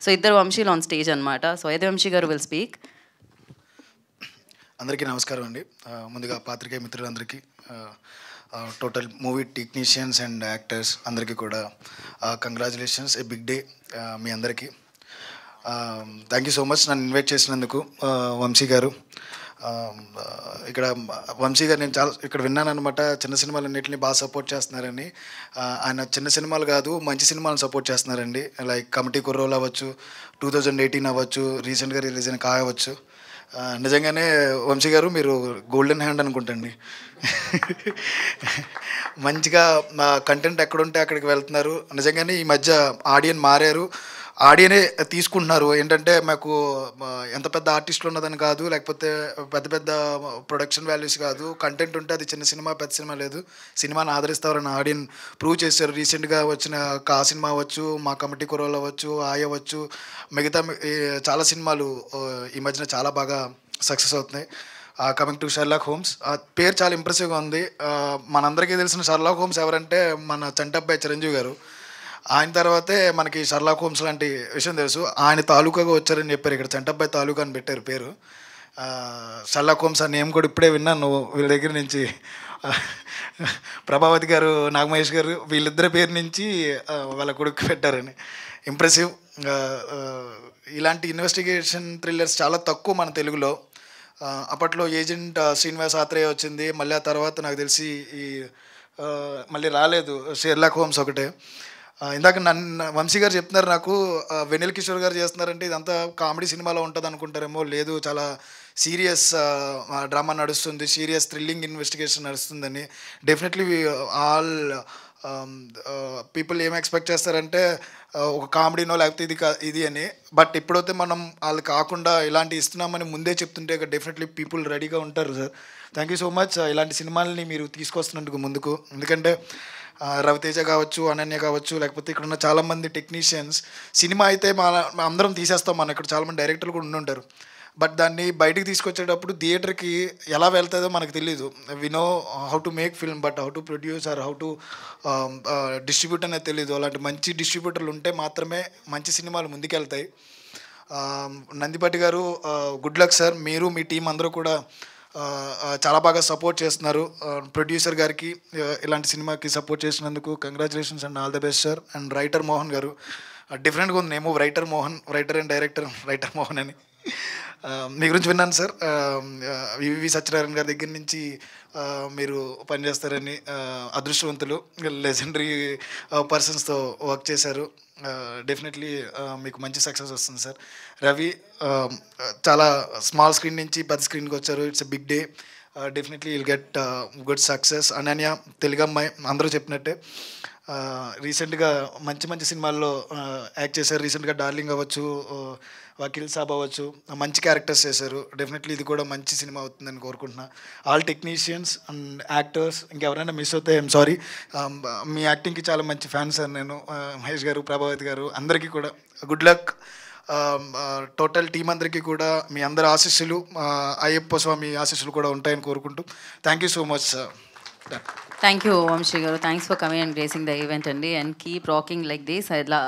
So ఇద్దరు వంశీలు on stage అనమాట. So అయితే వంశీ గారు విల్ స్పీక్. అందరికీ నమస్కారం అండి. ముందుగా పాత్రికేయ మిత్రులందరికీ, total movie technicians and actors అందరికీ కూడా కంగ్రాచులేషన్స్, ఏ బిగ్ డే మీ అందరికీ. థ్యాంక్ యూ సో మచ్ నన్ను ఇన్వైట్ చేసినందుకు వంశీ గారు. ఇక్కడ వంశీ గారు నేను చాలా ఇక్కడ విన్నాను అనమాట, చిన్న సినిమాలన్నింటినీ బాగా సపోర్ట్ చేస్తున్నారని. ఆయన చిన్న సినిమాలు కాదు, మంచి సినిమాలను సపోర్ట్ చేస్తున్నారండి. లైక్ కమిటీ కుర్రోలు అవ్వచ్చు, 2018 అవ్వచ్చు, రీసెంట్గా రిలీజ్ అయిన కాయవచ్చు. నిజంగానే వంశీ గారు మీరు గోల్డెన్ హ్యాండ్ అనుకుంటండి. మంచిగా కంటెంట్ ఎక్కడుంటే అక్కడికి వెళ్తున్నారు. నిజంగానే ఈ మధ్య ఆడియన్ మారారు, ఆడియనే తీసుకుంటున్నారు. ఏంటంటే మాకు ఎంత పెద్ద ఆర్టిస్టులు ఉన్నదని కాదు, లేకపోతే పెద్ద పెద్ద ప్రొడక్షన్ వాల్యూస్ కాదు, కంటెంట్ ఉంటే అది చిన్న సినిమా పెద్ద సినిమా లేదు, సినిమాని ఆదరిస్తారని ఆడియన్ ప్రూవ్ చేశారు. రీసెంట్గా వచ్చిన కా సినిమా అవ్వచ్చు, మా కమిటీ కుర్రోలు అవ్వచ్చు, ఆయ అవ్వచ్చు, మిగతా చాలా సినిమాలు ఈ మధ్యన చాలా బాగా సక్సెస్ అవుతున్నాయి. కమింగ్ టు షర్లాక్ హోమ్స్, పేరు చాలా ఇంప్రెసివ్గా ఉంది. మనందరికీ తెలిసిన షర్లాక్ హోమ్స్ ఎవరంటే మన చంటబ్బాయి చిరంజీవి గారు. ఆయన తర్వాతే మనకి షర్లాక్ హోమ్స్ లాంటి విషయం తెలుసు. ఆయన తాలూకాగా వచ్చారని చెప్పారు, ఇక్కడ చంటబ్బాయి తాలూకా అని పెట్టారు పేరు. షర్లాక్ హోమ్స్ ఆ నేమ్ కూడా ఇప్పుడే విన్నాను వీళ్ళ దగ్గర నుంచి. ప్రభావతి గారు, నాగమహేష్ గారు వీళ్ళిద్దరి పేరు నుంచి వాళ్ళ కొడుకు పెట్టారని. ఇంప్రెసివ్. ఇలాంటి ఇన్వెస్టిగేషన్ థ్రిల్లర్స్ చాలా తక్కువ మన తెలుగులో. అప్పట్లో ఏజెంట్ శ్రీనివాస్ ఆత్రేయ వచ్చింది, మళ్ళీ ఆ తర్వాత నాకు తెలిసి ఈ మళ్ళీ రాలేదు, షెర్లాక్ హోమ్స్ ఒకటే. ఇందాక నన్ను వంశీ గారు చెప్తున్నారు నాకు వెనిల్ కిషోర్ గారు చేస్తున్నారంటే ఇదంతా కామెడీ సినిమాలో ఉంటుంది అనుకుంటారేమో. లేదు, చాలా సీరియస్ డ్రామా నడుస్తుంది, సీరియస్ థ్రిల్లింగ్ ఇన్వెస్టిగేషన్ నడుస్తుందని. డెఫినెట్లీ ఆల్ పీపుల్ ఏం ఎక్స్పెక్ట్ చేస్తారంటే ఒక కామెడీనో లేకపోతే ఇది అని. బట్ ఎప్పుడైతే మనం వాళ్ళు కాకుండా ఇలాంటి ఇస్తున్నామని ముందే చెప్తుంటే డెఫినెట్లీ పీపుల్ రెడీగా ఉంటారు sir. Thank you so much ఇలాంటి సినిమాలని మీరు తీసుకొస్తున్నందుకు ముందుకు. ఎందుకంటే రవితేజ కావచ్చు, అనన్య కావచ్చు, లేకపోతే ఇక్కడ ఉన్న చాలామంది టెక్నీషియన్స్, సినిమా అయితే అందరం తీసేస్తాం, మన ఇక్కడ చాలామంది డైరెక్టర్లు కూడా ఉండుంటారు. బట్ దాన్ని బయటికి తీసుకొచ్చేటప్పుడు థియేటర్కి ఎలా వెళ్తుందో మనకు తెలీదు. We know how to make film, but how to produce or how to distribute అనేది తెలీదు. అలాంటి మంచి డిస్ట్రిబ్యూటర్లు ఉంటే మాత్రమే మంచి సినిమాలు ముందుకెళ్తాయి. నందిపట్టి గారు, గుడ్ లక్ సార్. మీరు మీ టీం అందరూ కూడా చాలా బాగా సపోర్ట్ చేస్తున్నారు. ప్రొడ్యూసర్ గారికి ఇలాంటి సినిమాకి సపోర్ట్ చేసినందుకు congratulations and all the best sir. And writer Mohan గారు, డిఫరెంట్గా ఉంది నేమో, writer Mohan, writer and director writer Mohan అని. మీ గురించి విన్నాను సార్, వివి సత్యనారాయణ గారి దగ్గర నుంచి మీరు పనిచేస్తారని. అదృష్టవంతులు, లెజెండరీ పర్సన్స్తో వర్క్ చేశారు. డెఫినెట్లీ మీకు మంచి సక్సెస్ వస్తుంది సార్. రవి చాలా స్మాల్ స్క్రీన్ నుంచి పెద్ద స్క్రీన్కి వచ్చారు, it's a big day. Definitely will get good success. Ananya Telugu అమ్మాయి అందరూ చెప్పినట్టే రీసెంట్గా మంచి మంచి సినిమాల్లో యాక్ట్ చేశారు. రీసెంట్గా డార్లింగ్ అవ్వచ్చు, వకీల్ సాబ్ అవ్వచ్చు, మంచి క్యారెక్టర్స్ చేశారు. డెఫినెట్లీ ఇది కూడా మంచి సినిమా అవుతుందని కోరుకుంటున్నా. ఆల్ టెక్నీషియన్స్ అండ్ యాక్టర్స్, ఇంకెవరైనా మిస్ అవుతే ఐఎమ్ సారీ. మీ యాక్టింగ్కి చాలా మంచి ఫ్యాన్స్ సార్ నేను. మహేష్ గారు, ప్రభావతి గారు అందరికీ కూడా గుడ్ లక్. టోటల్ టీం అందరికీ కూడా మీ అందరి ఆశీస్సులు, అయ్యప్ప స్వామి ఆశీస్సులు కూడా ఉంటాయని కోరుకుంటూ thank you so much sir. Thank you Vamsi garu. Thanks for coming and gracing the event అండి. And keep rocking like this. ఇలా